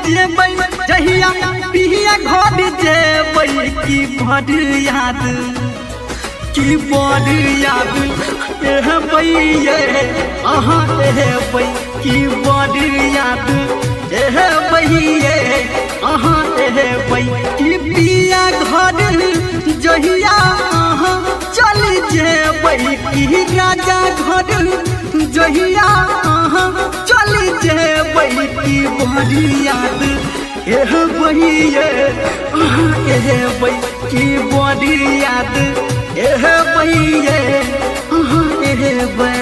जेबै जहिया पिया घर जेबै की बड़ याद की बड़ याद एबै ये अहाँ एबै की बड़ याद एबै ये अहाँ एबै की पिया घर जहिया अहाँ चल जेबै की राजा घर जहिया अहाँ चल जेबै की बड़ याद एबै ये अहाँ एबै की बड़ याद एबै ये अहाँ एबै।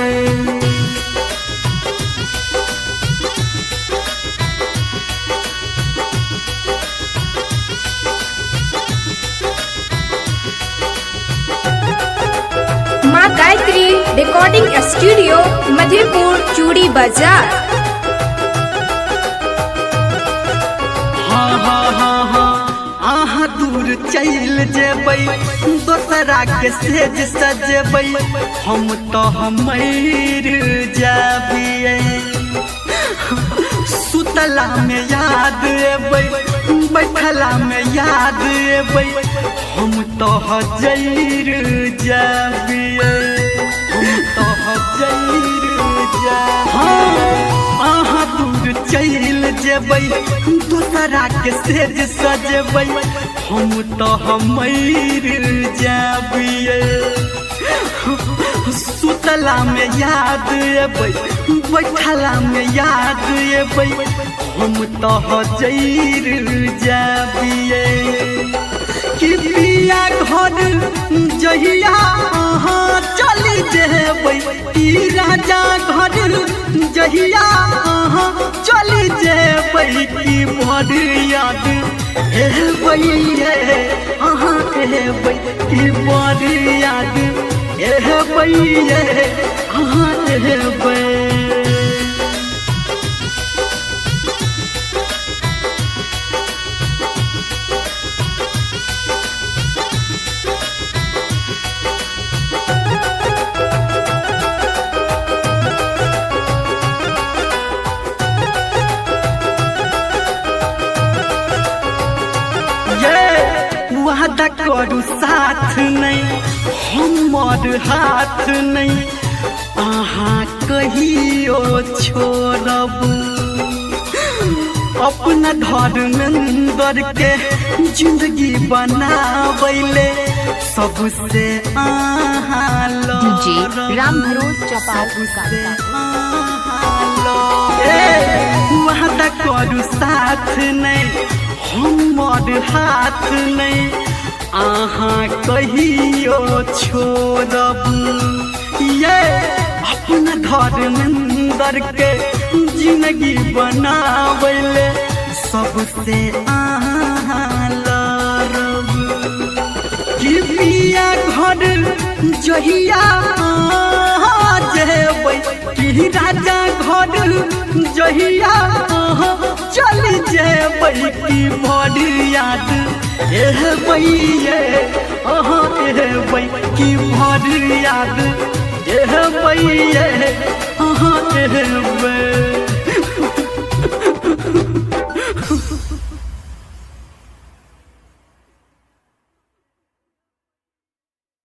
माँ गायत्री रिकॉर्डिंग स्टूडियो मधेपुर चूड़ी बाजार। हाँ हाँ हाँ हाँ अहाँ दूर चल जेबै दोसरा के सेज सजेबै हम तो मर जाबिए सुतला में याद एबै बैठला में याद एबै हम तो जैर जाबिए हम तो जैर जा। हाँ अहाँ दूर चल जेबै दोसरा के सेज सजेबै हम तो मर जाबिए सुतला में याद एबै बैठला में याद एबै हम तो जैर जाबिए कि पिया घर जहिया अहाँ चल जेबै की राजा घर जहिया अहाँ चल जेबै की बड़ याद एबै ये अहाँ एबै की बड़ याद एबै ये अहाँ एबै। वादा करू साथ नहीं हमर हाथ नहीं अहाँ कहियो छोड़ब अपना धर्मेंद्र के जिंदगी बनावैले सबसे अहाँ डीजे राम भरोस चपाल वादा करू साथ नहीं हमर हाथ नहीं अहाँ कहियो छोड़ब ये अपना धर्मेंद्र के जिंदगी बनावैले सबसे अहाँ लड़ब कि पिया घर जहिया अहाँ जेबै की राजा घर जहिया अहाँ चल जेबै की बड़ याद एबै ये अहाँ एबै की बड़ याद एबै ये अहाँ एबै।